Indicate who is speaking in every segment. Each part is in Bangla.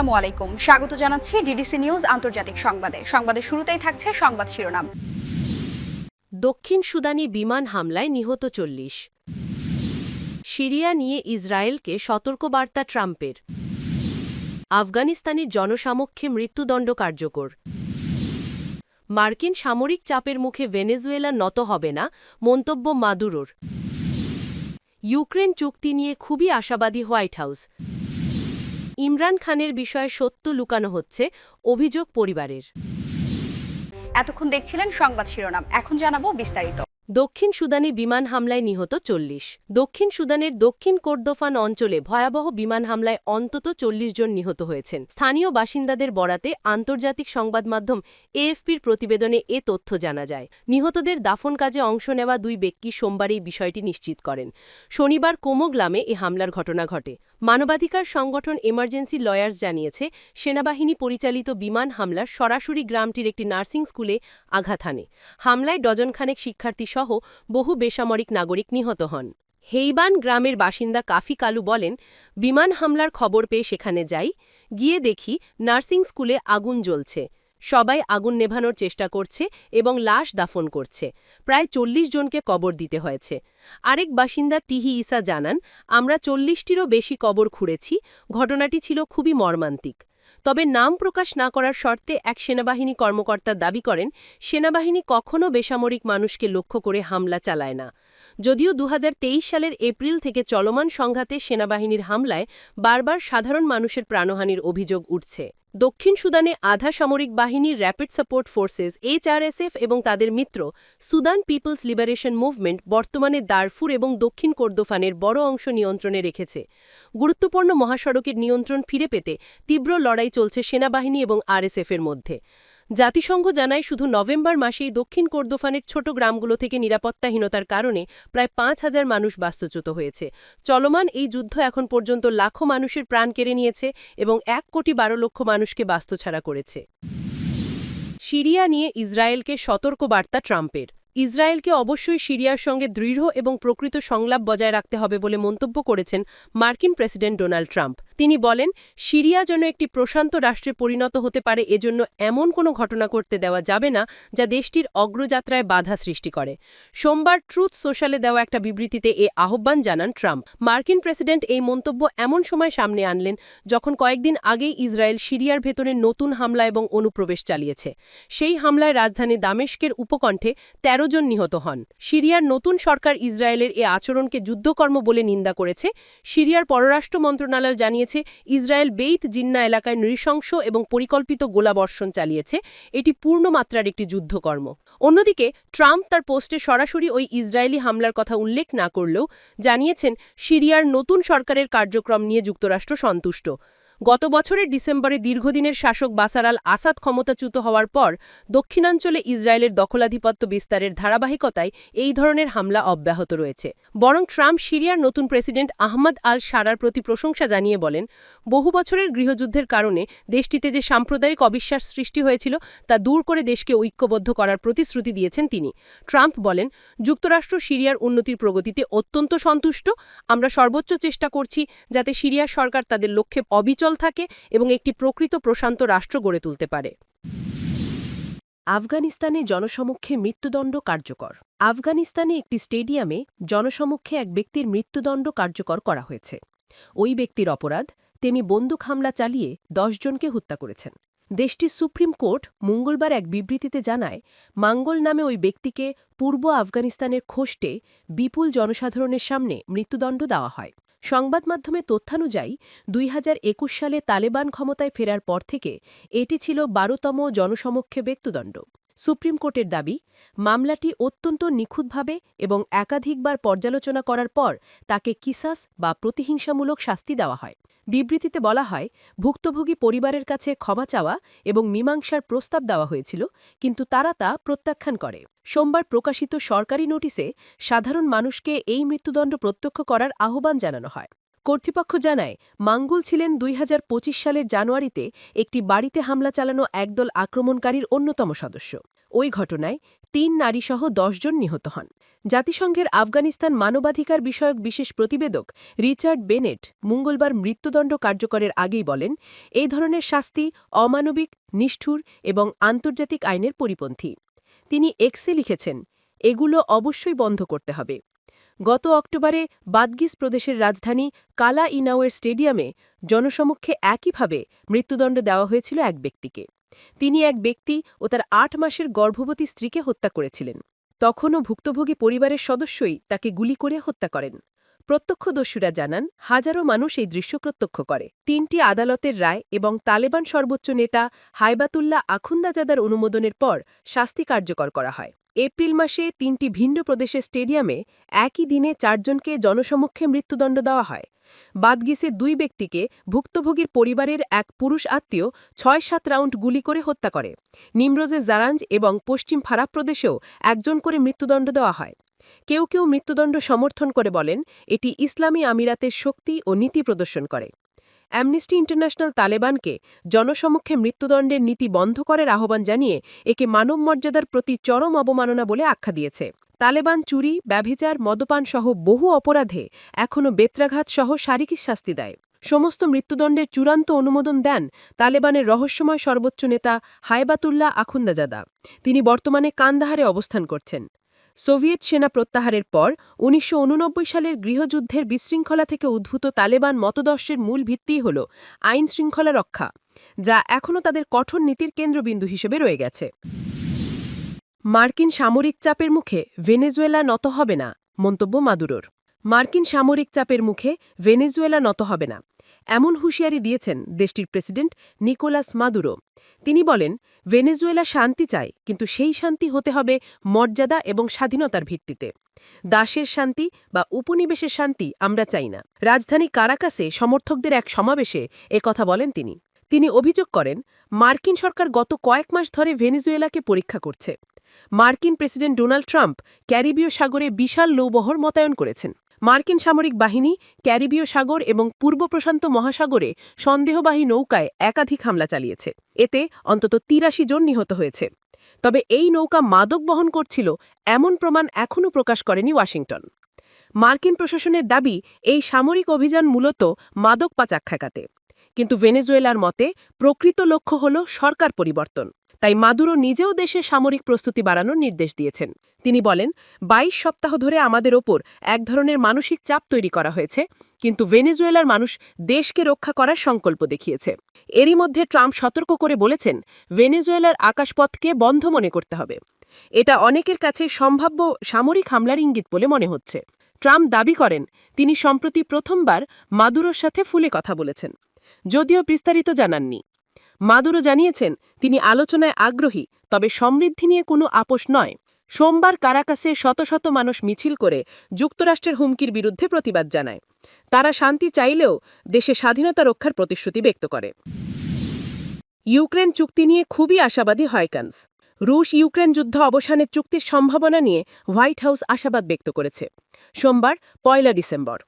Speaker 1: আসসালামু আলাইকুম, স্বাগত জানাচ্ছি ডিডিসি নিউজ আন্তর্জাতিক সংবাদে শুরুতেই থাকছে সংবাদ শিরোনাম।
Speaker 2: দক্ষিণ সুদানি বিমান হামলায় নিহত ৪০। সিরিয়া নিয়ে ইসরায়েলকে সতর্কবার্তা ট্রাম্পের। আফগানিস্তানের জনসমক্ষে মৃত্যুদণ্ড কার্যকর। মার্কিন সামরিক চাপের মুখে ভেনেজুয়েলা নত হবে না, মন্তব্য মাদুরোর। ইউক্রেন চুক্তি নিয়ে খুবই আশাবাদী হোয়াইট হাউস। ইমরান খানের বিষয়ে সত্য লুকানো হচ্ছে, অভিযোগ পরিবারের।
Speaker 1: এতক্ষণ দেখছিলেন সংবাদ শিরোনাম, এখন জানাবো বিস্তারিত।
Speaker 2: দক্ষিণ সুদানে বিমান হামলায় নিহত ৪০। দক্ষিণ সুদানের দক্ষিণ কোর্দোফান অঞ্চলে ভয়াবহ বিমান হামলায় অন্তত ৪০ জন নিহত হয়েছেন। স্থানীয় বাসিন্দাদের বরাতে আন্তর্জাতিক সংবাদ মাধ্যম এএফপির প্রতিবেদনে এ তথ্য জানা যায়। নিহতদের দাফন কাজে অংশ নেওয়া ২ ব্যক্তি সোমবার এই বিষয়টি নিশ্চিত করেন। শনিবার কোমোগ্লামে এ হামলার ঘটনা ঘটে। মানবাধিকার সংগঠন এমার্জেন্সি লয়ার্স জানিয়েছে, সেনাবাহিনী পরিচালিত বিমান হামলার সরাসরি গ্রামটির একটি নার্সিং স্কুলে আঘাত হানে। হামলায় ডজনখানেক শিক্ষার্থী সহ বহু বেসামরিক নাগরিক নিহত হন। হেইবান গ্রামের বাসিন্দা কাফি কালু বলেন, বিমান হামলার খবর পেয়ে সেখানে যাই, গিয়ে দেখি নার্সিং স্কুলে আগুন জ্বলছে। সবাই আগুন নেভানোর চেষ্টা করছে এবং লাশ দাফন করছে। প্রায় ৪০ জনকে কবর দিতে হয়েছে। আরেক বাসিন্দা টিহি ইসা জানান, আমরা ৪০টিরও বেশি কবর খুঁড়েছি। ঘটনাটি ছিল খুবই মর্মান্তিক। তবে নাম প্রকাশ না করার শর্তে এক সেনাবাহিনী কর্মকর্তা দাবি করেন, সেনাবাহিনী কখনও বেসামরিক মানুষকে লক্ষ্য করে হামলা চালায় না। যদিও ২০২৩ সালের এপ্রিল থেকে চলমান সংঘাতে সেনাবাহিনীর হামলায় বারবার সাধারণ মানুষের প্রাণহানির অভিযোগ উঠছে। দক্ষিণ সুদানে আধা সামরিক বাহিনীর র্যাপিড সাপোর্ট ফোর্সেস এইচআরএসএফ এবং তাদের মিত্র সুদান পিপলস লিবারেশন মুভমেন্ট বর্তমানে দারফুর এবং দক্ষিণ কোর্দোফানের বড় অংশ নিয়ন্ত্রণে রেখেছে। গুরুত্বপূর্ণ মহাসড়কের নিয়ন্ত্রণ ফিরে পেতে তীব্র লড়াই চলছে সেনাবাহিনী এবং আরএসএফের মধ্যে। জাতিসংঘ জানায়, শুধু নভেম্বর মাসেই দক্ষিণ কোর্দোফানের ছোট গ্রামগুলো থেকে নিরাপত্তাহীনতার কারণে প্রায় ৫,০০০ মানুষ বাস্তুচ্যুত হয়েছে। চলমান এই যুদ্ধ এখন পর্যন্ত লাখো মানুষের প্রাণ কেড়ে নিয়েছে এবং ১,১২,০০,০০০ মানুষকে বাস্তুছাড়া করেছে। সিরিয়া নিয়ে ইসরায়েলকে সতর্কবার্তা ট্রাম্পের। ইসরায়েলকে অবশ্যই সিরিয়ার সঙ্গে দৃঢ় এবং প্রকৃত সংলাপ বজায় রাখতে হবে বলে মন্তব্য করেছেন মার্কিন প্রেসিডেন্ট ডোনাল্ড ট্রাম্প। তিনি বলেন, সিরিয়া যেন একটি প্রশান্ত রাষ্ট্রে পরিণত হতে পারে, এজন্য এমন কোনো ঘটনা করতে দেওয়া যাবে না যা দেশটির অগ্রযাত্রায় বাধা সৃষ্টি করে। সোমবার ট্রুথ সোশ্যালে দেওয়া একটা বিবৃতিতে এ আহ্বান জানান ট্রাম্প। মার্কিন প্রেসিডেন্ট এই মন্তব্য এমন সময় সামনে আনলেন যখন কয়েকদিন আগেই ইসরায়েল সিরিয়ার ভেতরে নতুন হামলা এবং অনুপ্রবেশ চালিয়েছে। সেই হামলায় রাজধানী দামেস্কের উপকণ্ঠে ১৩ জন নিহত হন। সিরিয়ার নতুন সরকার ইসরায়েলের এ আচরণকে যুদ্ধকর্ম বলে নিন্দা করেছে। সিরিয়ার পররাষ্ট্র মন্ত্রণালয় জানিয়েছে, ইসরায়েল বেইত জিন্না এলাকায় নৃশংস এবং পরিকল্পিত গোলাবর্ষণ চালিয়েছে। এটি পূর্ণমাত্রার একটি যুদ্ধকর্ম। অন্যদিকে ট্রাম্প তার পোস্টে সরাসরি ওই ইসরায়েলি হামলার কথা উল্লেখ না করলেও জানিয়েছেন, সিরিয়ার নতুন সরকারের কার্যক্রম নিয়ে যুক্তরাষ্ট্র সন্তুষ্ট। গত বছরের ডিসেম্বরে দীর্ঘদিনের শাসক বাশার আল আসাদ ক্ষমতাচ্যুত হওয়ার পর দক্ষিণাঞ্চলে ইসরায়েলের দখলাধিপত্য বিস্তারের ধারাবাহিকতায় এই ধরনের হামলা অব্যাহত রয়েছে। বরং ট্রাম্প সিরিয়ার নতুন প্রেসিডেন্ট আহমদ আল শারার প্রতি প্রশংসা জানিয়ে বলেন, বহু বছরের গৃহযুদ্ধের কারণে দেশটিতে যে সাম্প্রদায়িক অবিশ্বাস সৃষ্টি হয়েছিল তা দূর করে দেশকে ঐক্যবদ্ধ করার প্রতিশ্রুতি দিয়েছেন তিনি। ট্রাম্প বলেন, যুক্তরাষ্ট্র সিরিয়ার উন্নতির প্রগতিতে অত্যন্ত সন্তুষ্ট। আমরা সর্বোচ্চ চেষ্টা করছি যাতে সিরিয়ার সরকার তাদের লক্ষ্যে অবিচল থাকে এবং একটি প্রকৃত প্রশান্ত রাষ্ট্র গড়ে তুলতে পারে। আফগানিস্তানে জনসমক্ষে মৃত্যুদণ্ড কার্যকর। আফগানিস্তানে একটি স্টেডিয়ামে জনসমক্ষে এক ব্যক্তির মৃত্যুদণ্ড কার্যকর করা হয়েছে। ওই ব্যক্তির অপরাধ, তিনি বন্দুক হামলা চালিয়ে ১০ জনকে হত্যা করেছেন। দেশটির সুপ্রিম কোর্ট মঙ্গলবার এক বিবৃতিতে জানায়, মাঙ্গল নামে ওই ব্যক্তিকে পূর্ব আফগানিস্তানের খোস্টে বিপুল জনসাধারণের সামনে মৃত্যুদণ্ড দেওয়া হয়। সংবাদ মাধ্যমে তথ্যানুযায়ী ২০২১ সালে তালেবান ক্ষমতায় ফেরার পর থেকে এটি ছিল ১২তম জনসমক্ষে মৃত্যুদণ্ড। সুপ্রিম কোর্টের দাবি, মামলাটি অত্যন্ত নিখুঁতভাবে এবং একাধিকবার পর্যালোচনা করার পর তাকে কিসাস বা প্রতিহিংসামূলক শাস্তি দেওয়া হয়। বিবৃতিতে বলা হয়, ভুক্তভোগী পরিবারের কাছে ক্ষমা চাওয়া এবং মীমাংসার প্রস্তাব দেওয়া হয়েছিল, কিন্তু তারা তা প্রত্যাখ্যান করে। সোমবার প্রকাশিত সরকারি নোটিশে সাধারণ মানুষকে এই মৃত্যুদণ্ড প্রত্যক্ষ করার আহ্বান জানানো হয়। কর্তৃপক্ষ জানায়, মাঙ্গুল ছিলেন ২০২৫ সালের জানুয়ারিতে একটি বাড়িতে হামলা চালানো একদল আক্রমণকারীর অন্যতম সদস্য। ওই ঘটনায় ৩ নারীসহ ১০ জন নিহত হন। জাতিসংঘের আফগানিস্তান মানবাধিকার বিষয়ক বিশেষ প্রতিবেদক রিচার্ড বেনেট মঙ্গলবার মৃত্যুদণ্ড কার্যকরের আগেই বলেন, এই ধরনের শাস্তি অমানবিক, নিষ্ঠুর এবং আন্তর্জাতিক আইনের পরিপন্থী। তিনি এক্সে লিখেছেন, এগুলো অবশ্যই বন্ধ করতে হবে। গত অক্টোবরে বাদগিস প্রদেশের রাজধানী কালা ইনাওয়ের স্টেডিয়ামে জনসমক্ষে একইভাবে মৃত্যুদণ্ড দেওয়া হয়েছিল এক ব্যক্তিকে। তিনি এক ব্যক্তি ও তার ৮ মাসের গর্ভবতী স্ত্রীকে হত্যা করেছিলেন। তখনও ভুক্তভোগী পরিবারের সদস্যই তাকে গুলি করে হত্যা করেন। প্রত্যক্ষদর্শীরা জানান, হাজারো মানুষ এই দৃশ্য প্রত্যক্ষ করে। ৩টি আদালতের রায় এবং তালেবান সর্বোচ্চ নেতা হাইবাতুল্লাহ আখুন্দাজাদার অনুমোদনের পর শাস্তি কার্যকর করা হয়। এপ্রিল মাসে ৩টি ভিন্ন প্রদেশের স্টেডিয়ামে একই দিনে ৪ জনকে জনসমক্ষে মৃত্যুদণ্ড দেওয়া হয়। বাদগিসে ২ ব্যক্তিকে ভুক্তভোগীর পরিবারের এক পুরুষ আত্মীয় ৬-৭ রাউন্ড গুলি করে হত্যা করে। নিমরোজে জারাঞ্জ এবং পশ্চিম ফারাব প্রদেশেও ১ জন করে মৃত্যুদণ্ড দেওয়া হয়। কেউ কেউ মৃত্যুদণ্ড সমর্থন করে বলেন, এটি ইসলামী আমিরাতের শক্তি ও নীতি প্রদর্শন করে। অ্যামনেস্টি ইন্টারন্যাশনাল তালেবানকে জনসমক্ষে মৃত্যুদণ্ডের নীতি বন্ধ করার আহ্বান জানিয়ে একে মানবমর্যাদার প্রতি চরম অবমাননা বলে আখ্যা দিয়েছে। তালেবান চুরি, ব্যভিচার, মদ্যপান সহ বহু অপরাধে এখনও বেত্রাঘাত সহ শারীরিক শাস্তি দেয়। সমস্ত মৃত্যুদণ্ডের চূড়ান্ত অনুমোদন দেন তালেবানের রহস্যময় সর্বোচ্চ নেতা হাইবাতুল্লাহ আখুন্দাজাদা। তিনি বর্তমানে কান্দাহারে অবস্থান করছেন। সোভিয়েত সেনা প্রত্যাহারের পর ১৯৮৯ সালের গৃহযুদ্ধের বিশৃঙ্খলা থেকে উদ্ভূত তালেবান মতদর্শের মূল ভিত্তিই হল আইন শৃঙ্খলা রক্ষা, যা এখনও তাদের কঠোর নীতির কেন্দ্রবিন্দু হিসেবে রয়ে গেছে। মার্কিন সামরিক চাপের মুখে ভেনেজুয়েলা নত হবে না, মন্তব্য মাদুরোর। মার্কিন সামরিক চাপের মুখে ভেনেজুয়েলা নত হবে না, এমন হুঁশিয়ারি দিয়েছেন দেশটির প্রেসিডেন্ট নিকোলাস মাদুরো। তিনি বলেন, ভেনেজুয়েলা শান্তি চায়, কিন্তু সেই শান্তি হতে হবে মর্যাদা এবং স্বাধীনতার ভিত্তিতে। দাসের শান্তি বা উপনিবেশের শান্তি আমরা চাই না। রাজধানী কারাকাসে সমর্থকদের এক সমাবেশে একথা বলেন তিনি। তিনি অভিযোগ করেন, মার্কিন সরকার গত কয়েক মাস ধরে ভেনেজুয়েলাকে পরীক্ষা করছে। মার্কিন প্রেসিডেন্ট ডোনাল্ড ট্রাম্প ক্যারিবীয় সাগরে বিশাল নৌবহর মোতায়েন করেছেন। মার্কিন সামরিক বাহিনী ক্যারিবীয় সাগর এবং পূর্ব প্রশান্ত মহাসাগরে সন্দেহবাহী নৌকায় একাধিক হামলা চালিয়েছে। এতে অন্তত ৮৩ জন নিহত হয়েছে। তবে এই নৌকা মাদক বহন করছিল এমন প্রমাণ এখনও প্রকাশ করেনি ওয়াশিংটন। মার্কিন প্রশাসনের দাবি, এই সামরিক অভিযান মূলত মাদক পাচার ঠেকাতে। কিন্তু ভেনেজুয়েলার মতে প্রকৃত লক্ষ্য হল সরকার পরিবর্তন। তাই মাদুরো নিজেও দেশে সামরিক প্রস্তুতি বাড়ানোর নির্দেশ দিয়েছেন। তিনি বলেন, ২২ সপ্তাহ ধরে আমাদের ওপর এক ধরনের মানসিক চাপ তৈরি করা হয়েছে, কিন্তু ভেনেজুয়েলার মানুষ দেশকে রক্ষা করার সংকল্প দেখিয়েছে। এরই মধ্যে ট্রাম্প সতর্ক করে বলেছেন, ভেনেজুয়েলার আকাশপথকে বন্ধ মনে করতে হবে। এটা অনেকের কাছে সম্ভাব্য সামরিক হামলার ইঙ্গিত বলে মনে হচ্ছে। ট্রাম্প দাবি করেন, তিনি সম্প্রতি প্রথমবার মাদুরোর সাথে ফোনে কথা বলেছেন, যদিও বিস্তারিত জানাননি। মাদুরো জানিয়েছেন, তিনি আলোচনায় আগ্রহী, তবে সমৃদ্ধি নিয়ে কোনো আপোষ নয়। সোমবার কারাকাসে শত শত মানুষ মিছিল করে যুক্তরাষ্ট্রের হুমকির বিরুদ্ধে প্রতিবাদ জানায়। তারা শান্তি চাইলেও দেশে স্বাধীনতা রক্ষার প্রতিশ্রুতি ব্যক্ত করে। ইউক্রেন চুক্তি নিয়ে খুবই আশাবাদী হয়কান্স। রুশ ইউক্রেন যুদ্ধ অবসানের চুক্তির সম্ভাবনা নিয়ে হোয়াইট হাউস আশাবাদ ব্যক্ত করেছে। সোমবার ১ ডিসেম্বর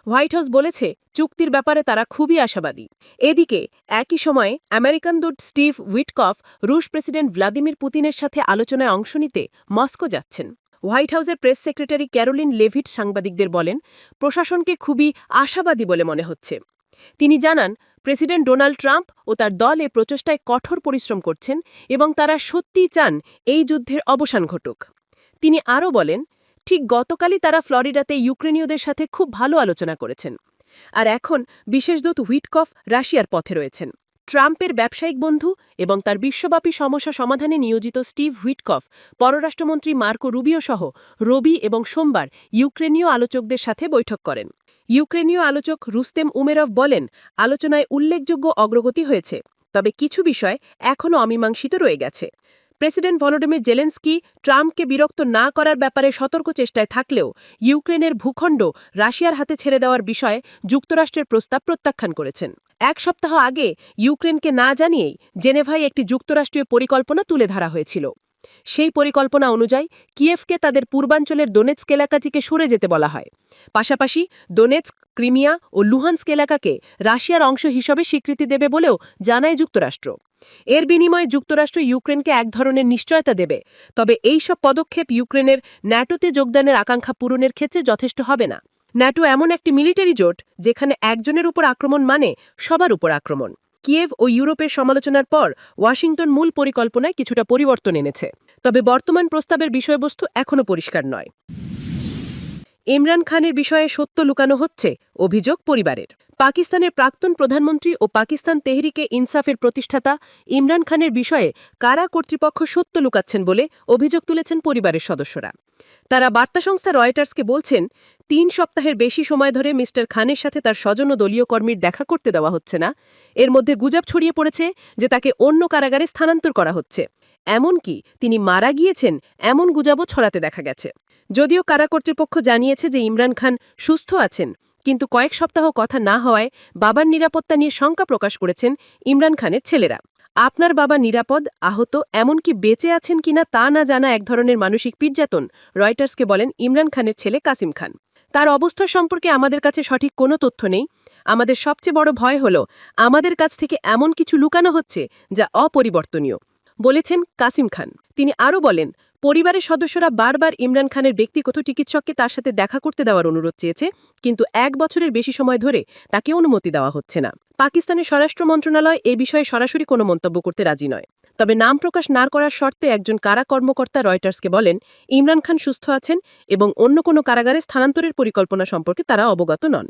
Speaker 2: হোয়াইট হাউস বলেছে, চুক্তির ব্যাপারে তারা খুবই আশাবাদী। এদিকে একই সময়ে আমেরিকান দূত স্টিভ উইটকফ রুশ প্রেসিডেন্ট ভ্লাদিমির পুতিনের সাথে আলোচনায় অংশ নিতে মস্কো যাচ্ছেন। হোয়াইট হাউসের প্রেস সেক্রেটারি ক্যারোলিন লেভিট সাংবাদিকদের বলেন, প্রশাসনকে খুবই আশাবাদী বলে মনে হচ্ছে। তিনি জানান, প্রেসিডেন্ট ডোনাল্ড ট্রাম্প ও তার দল এ প্রচেষ্টায় কঠোর পরিশ্রম করছেন এবং তারা সত্যিই চান এই যুদ্ধের অবসান ঘটুক। তিনি আরও বলেন, ঠিক গতকালই তারা ফ্লোরিডাতে ইউক্রেনীয়দের সাথে খুব ভালো আলোচনা করেছেন। আর এখন বিশেষ দূত উইটকফ রাশিয়ার পথে রয়েছেন। ট্রাম্পের ব্যবসায়িক বন্ধু এবং তার বিশ্বব্যাপী সমস্যা সমাধানে নিয়োজিত স্টিভ উইটকফ পররাষ্ট্রমন্ত্রী মার্কো রুবিও সহ রবি এবং সোমবার ইউক্রেনীয় আলোচকদের সাথে বৈঠক করেন। ইউক্রেনীয় আলোচক রুস্তেম উমেরভ বলেন, আলোচনায় উল্লেখযোগ্য অগ্রগতি হয়েছে, তবে কিছু বিষয় এখনও অমীমাংসিত রয়ে গেছে। প্রেসিডেন্ট ভলোডিমির জেলেনস্কি ট্রাম্পকে বিরক্ত না করার ব্যাপারে সতর্ক চেষ্টায় থাকলেও ইউক্রেনের ভূখণ্ড রাশিয়ার হাতে ছেড়ে দেওয়ার বিষয়ে যুক্তরাষ্ট্রের প্রস্তাব প্রত্যাখ্যান করেছেন। ১ সপ্তাহ আগে ইউক্রেনকে না জানিয়েই জেনেভায় একটি যুক্তরাষ্ট্রীয় পরিকল্পনা তুলে ধরা হয়েছিল।
Speaker 3: সেই পরিকল্পনা অনুযায়ী কিয়েভকে তাদের পূর্বাঞ্চলের দোনেৎস্ক এলাকা থেকে সরে যেতে বলা হয়। পাশাপাশি দোনেৎস্ক, ক্রিমিয়া ও লুহান্স্ক এলাকাকে রাশিয়ার অংশ হিসেবে স্বীকৃতি দেবে বলেও জানায় যুক্তরাষ্ট্র। এর বিনিময়ে যুক্তরাষ্ট্র ইউক্রেনকে এক ধরনের নিশ্চয়তা দেবে, তবে এই সব পদক্ষেপ ইউক্রেনের ন্যাটোতে যোগদানের আকাঙ্ক্ষা পূরণের ক্ষেত্রে যথেষ্ট হবে না। ন্যাটো এমন একটি মিলিটারি জোট যেখানে একজনের উপর আক্রমণ মানে সবার উপর আক্রমণ। কিয়েভ ও ইউরোপের সমালোচনার পর ওয়াশিংটন মূল পরিকল্পনায় কিছুটা পরিবর্তন এনেছে, তবে বর্তমান প্রস্তাবের বিষয়বস্তু এখনও পরিষ্কার নয়। ইমরান খানের বিষয়ে সত্য লুকানো হচ্ছে, অভিযোগ পরিবারের। পাকিস্তানের প্রাক্তন প্রধানমন্ত্রী ও পাকিস্তান তেহরিকে ইনসাফের প্রতিষ্ঠাতা ইমরান খানের বিষয়ে কারা কর্তৃপক্ষ সত্য লুকাচ্ছেন বলে অভিযোগ তুলেছেন পরিবারের সদস্যরা। তারা বার্তা সংস্থা রয়টার্সকে বলছেন, ৩ সপ্তাহের বেশি সময় ধরে মিস্টার খানের সাথে তার স্বজন ও দলীয় কর্মীর দেখা করতে দেওয়া হচ্ছে না। এর মধ্যে গুজব ছড়িয়ে পড়েছে যে তাকে অন্য কারাগারে স্থানান্তর করা হচ্ছে। এমনকি তিনি মারা গিয়েছেন এমন গুজবও ছড়াতে দেখা গেছে। যদিও কারা কর্তৃপক্ষ জানিয়েছে যে ইমরান খান সুস্থ আছেন, কিন্তু কয়েক সপ্তাহ কথা না হওয়ায় বাবার নিরাপত্তা নিয়ে শঙ্কা প্রকাশ করেছেন ইমরান খানের ছেলেরা। আপনার বাবা নিরাপদ, আহত, এমনকি বেঁচে আছেন কিনা তা না জানা এক ধরনের মানসিক নির্যাতন, রয়টার্সকে বলেন ইমরান খানের ছেলে কাসিম খান। তার অবস্থা সম্পর্কে আমাদের কাছে সঠিক কোনো তথ্য নেই। আমাদের সবচেয়ে বড় ভয় হল আমাদের কাছ থেকে এমন কিছু লুকানো হচ্ছে যা অপরিবর্তনীয়, বলেছেন কাসিম খান। তিনি আরও বলেন, পরিবারের সদস্যরা বারবার ইমরান খানের ব্যক্তিগত চিকিৎসককে তার সাথে দেখা করতে দেওয়ার অনুরোধ চেয়েছে, কিন্তু 1 বছরের বেশি সময় ধরে তাকে অনুমতি দেওয়া হচ্ছে না। পাকিস্তানের স্বরাষ্ট্র মন্ত্রণালয় এ বিষয়ে সরাসরি কোনো মন্তব্য করতে রাজি নয়। তবে নাম প্রকাশ না করার শর্তে একজন কারা কর্মকর্তা রয়টার্সকে বলেন, ইমরান খান সুস্থ আছেন এবং অন্য কোনো কারাগারে স্থানান্তরের পরিকল্পনা সম্পর্কে তারা অবগত নন।